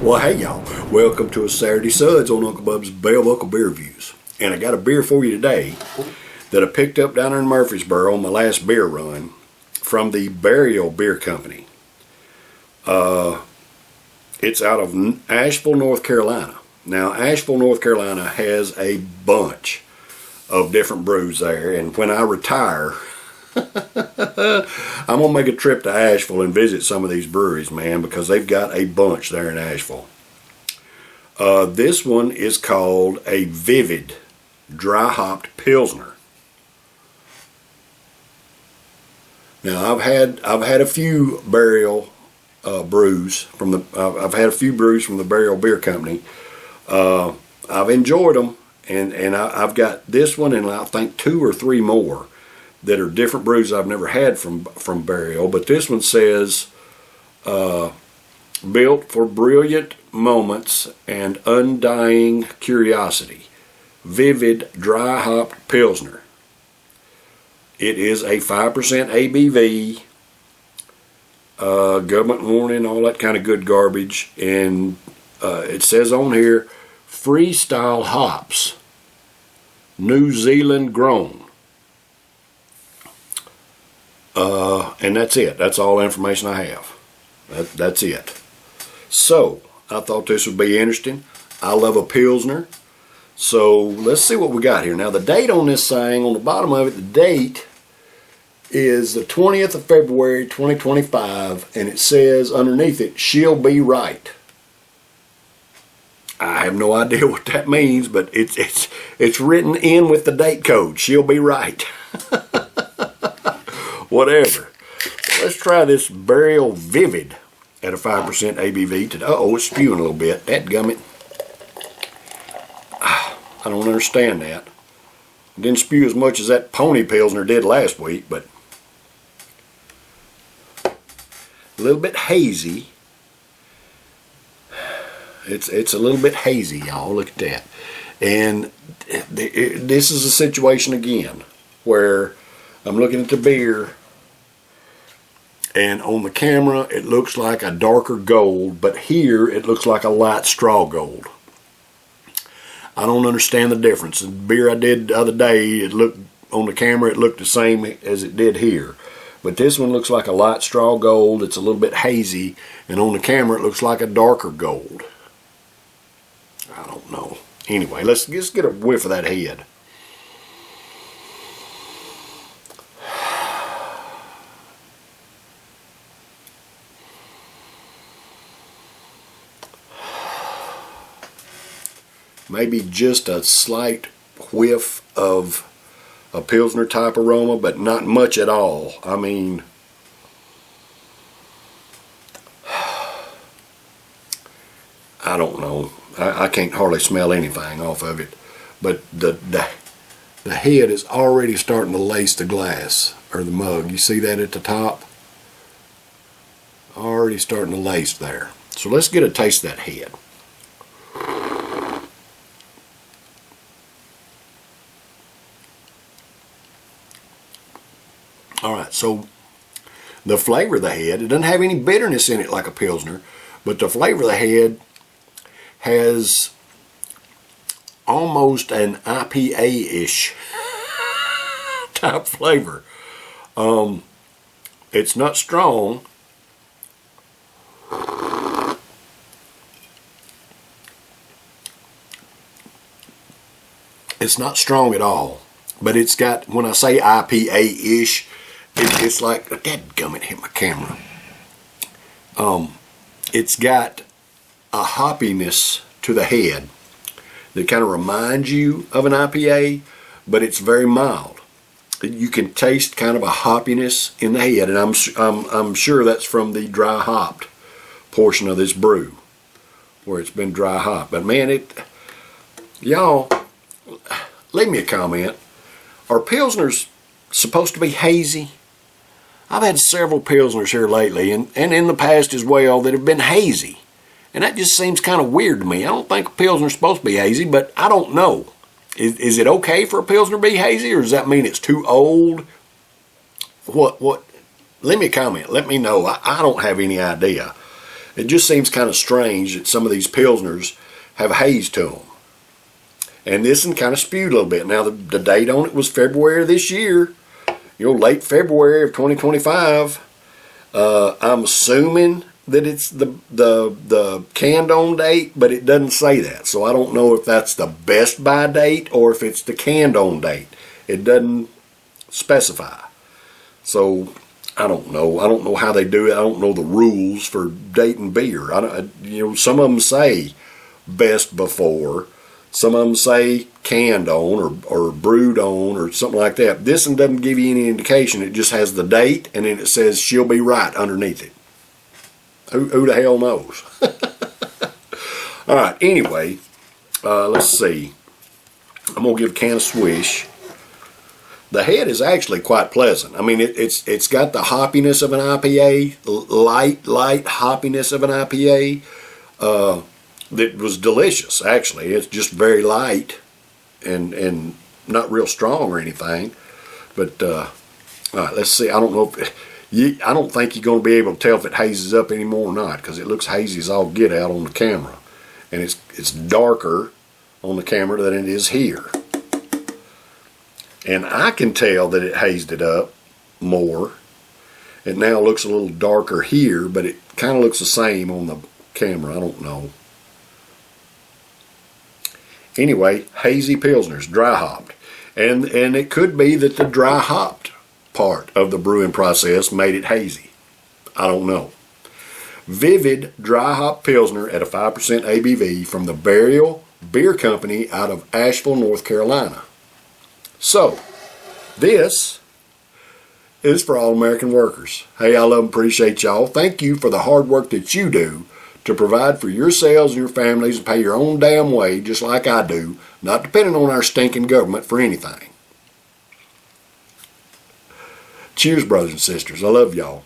Well, hey y'all, welcome to a Saturday Suds on Uncle Bub's Bell Buckle Beer Reviews. And I got a beer for you today that I picked up down in Murfreesboro on my last beer run from the Burial Beer Company. It's out of Asheville, North Carolina. Now, Asheville, North Carolina has a bunch of different brews there, and when I retire, I'm going to make a trip to Asheville and visit some of these breweries, man, because they've got a bunch there in Asheville. This one is called a Vivid Dry Hopped Pilsner. Now, I've had a few Burial brews from the I've had a few brews from the Burial Beer Company. I've enjoyed them, and I've got this one and I think 2 or 3 more that are different brews I've never had from Burial. But this one says built for brilliant moments and undying curiosity. Vivid Dry Hopped Pilsner. It is a 5% ABV. Government warning, all that kind of good garbage, and it says on here, freestyle hops, New Zealand grown, and that's it. That's all the information I have. That's it. So I thought this would be interesting. I love a Pilsner, so let's see what we got here. Now the date on this thing, on the bottom of it, the date is the 20th of February 2025, and it says underneath it, she'll be right. I have no idea what that means, but it's written in with the date code. She'll be right. Whatever. So let's try this Burial Vivid at a 5% ABV today. Uh-oh, it's spewing a little bit. Dadgummit. I don't understand that. It didn't spew as much as that Pony Pilsner did last week, but a little bit hazy. It's a little bit hazy, y'all. Look at that. And this is a situation again where I'm looking at the beer, and on the camera it looks like a darker gold, but here it looks like a light straw gold. I don't understand the difference. The beer I did the other day, it looked on the camera, it looked the same as it did here. But this one looks like a light straw gold. It's a little bit hazy, and on the camera it looks like a darker gold. I don't know. Anyway, let's just get a whiff of that head. Maybe just a slight whiff of a Pilsner type aroma, but not much at all. I mean, I don't know. I can't hardly smell anything off of it, but the head is already starting to lace the glass or the mug. You see that at the top? Already starting to lace there. So let's get a taste of that head. Alright, so the flavor of the head, it doesn't have any bitterness in it like a Pilsner, but the flavor of the head has almost an IPA-ish type flavor. It's not strong. It's not strong at all, but it's got, when I say IPA-ish, it's like, dadgummit, hit my camera. It's got a hoppiness to the head that kind of reminds you of an IPA, but it's very mild. You can taste kind of a hoppiness in the head, and I'm sure that's from the dry hopped portion of this brew, where it's been dry hopped. But man, y'all, leave me a comment. Are Pilsners supposed to be hazy? I've had several Pilsners here lately, and in the past as well, that have been hazy. And that just seems kind of weird to me. I don't think a Pilsner's supposed to be hazy, but I don't know. Is it okay for a Pilsner to be hazy, or does that mean it's too old? What? Leave me a comment. Let me know. I don't have any idea. It just seems kind of strange that some of these Pilsners have haze to them. And this one kind of spewed a little bit. Now, the date on it was February of this year. Late February of 2025. I'm assuming that it's the canned on date, but it doesn't say that. So I don't know if that's the best by date or if it's the canned on date. It doesn't specify. So I don't know. I don't know how they do it. I don't know the rules for dating beer. Some of them say best before. Some of them say canned on or brewed on or something like that. This one doesn't give you any indication. It just has the date, and then it says she'll be right underneath it. Who the hell knows? All right, anyway, let's see. I'm going to give a can a swish. The head is actually quite pleasant. I mean, it's got the hoppiness of an IPA, light hoppiness of an IPA. That was delicious, actually. It's just very light and not real strong or anything. But all right, let's see. I don't know if I don't think you're going to be able to tell if it hazes up anymore or not, because it looks hazy as all get out on the camera, and it's darker on the camera than it is here. And I can tell that it hazed it up more. It now looks a little darker here, but it kind of looks the same on the camera. I don't know. Anyway, hazy Pilsners, dry hopped. And it could be that the dry hopped part of the brewing process made it hazy. I don't know. Vivid dry hop Pilsner at a 5% ABV from the Burial Beer Company out of Asheville, North Carolina. So, this is for all American workers. Hey, I love and appreciate y'all. Thank you for the hard work that you do to provide for yourselves and your families and pay your own damn way, just like I do, not depending on our stinking government for anything. Cheers, brothers and sisters. I love y'all.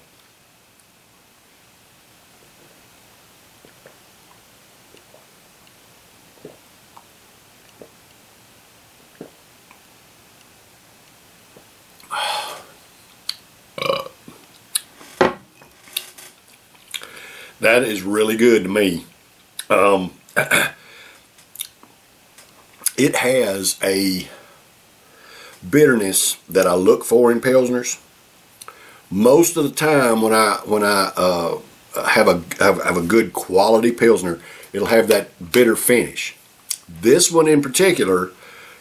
That is really good to me. It has a bitterness that I look for in Pilsners. Most of the time when I have a good quality Pilsner, it'll have that bitter finish. This one in particular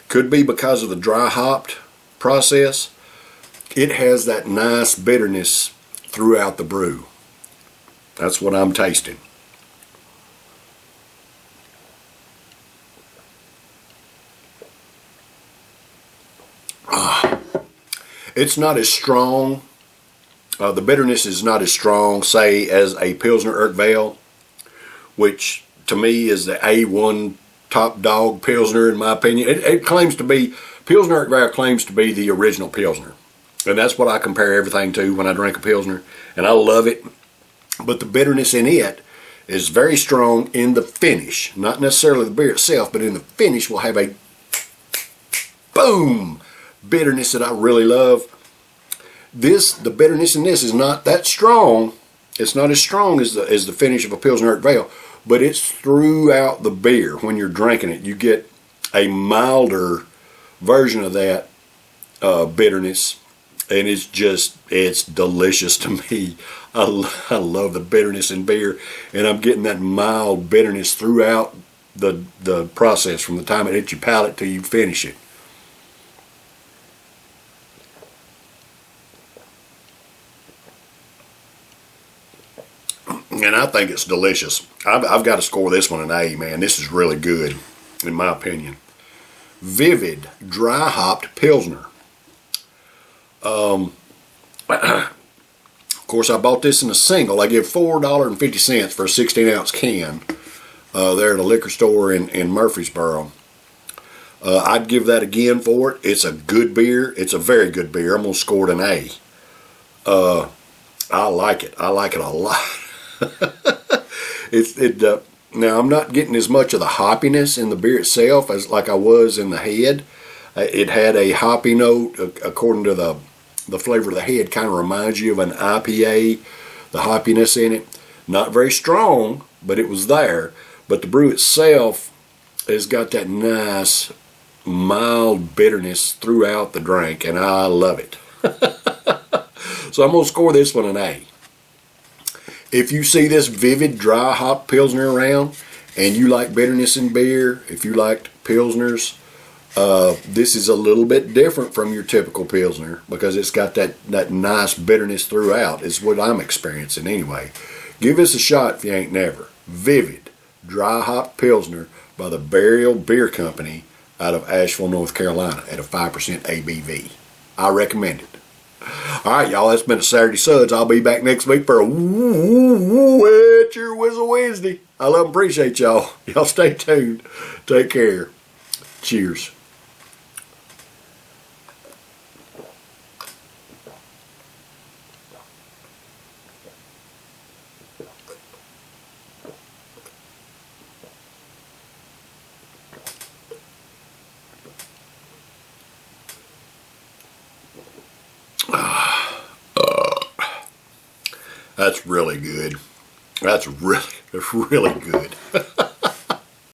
could be because of the dry hopped process. It has that nice bitterness throughout the brew. That's what I'm tasting. It's not as strong. The bitterness is not as strong, say, as a Pilsner Urquell, which to me is the A1 top dog Pilsner in my opinion. It claims to be, Pilsner Urquell claims to be the original Pilsner. And that's what I compare everything to when I drink a Pilsner. And I love it. But the bitterness in it is very strong in the finish. Not necessarily the beer itself, but in the finish will have a boom bitterness that I really love. The bitterness in this is not that strong. It's not as strong as the finish of a Pilsner Urquell, but it's throughout the beer. When you're drinking it, you get a milder version of that bitterness. And it's delicious to me. I love the bitterness in beer, and I'm getting that mild bitterness throughout the process from the time it hits your palate till you finish it. And I think it's delicious. I've got to score this one an A, man. This is really good, in my opinion. Vivid dry hopped Pilsner. Of course, I bought this in a single. I give $4.50 for a 16-ounce can there at a liquor store in Murfreesboro. I'd give that again for it. It's a good beer. It's a very good beer. I'm going to score it an A. I like it. I like it a lot. Now, I'm not getting as much of the hoppiness in the beer itself as like I was in the head. It had a hoppy note, according to the flavor of the head, kind of reminds you of an IPA, the hoppiness in it. Not very strong, but it was there. But the brew itself has got that nice, mild bitterness throughout the drink, and I love it. So I'm going to score this one an A. If you see this vivid dry hop Pilsner around, and you like bitterness in beer, if you liked Pilsners, this is a little bit different from your typical Pilsner because it's got that nice bitterness throughout, is what I'm experiencing anyway. Give this a shot if you ain't never. Vivid dry hop Pilsner by the Burial Beer Company out of Asheville, North Carolina at a 5% ABV. I recommend it. All right, y'all, that's been a Saturday Suds. I'll be back next week for a Wet Your Whistle Wednesday. I love and appreciate y'all. Y'all stay tuned. Take care. Cheers. That's really good. That's really good.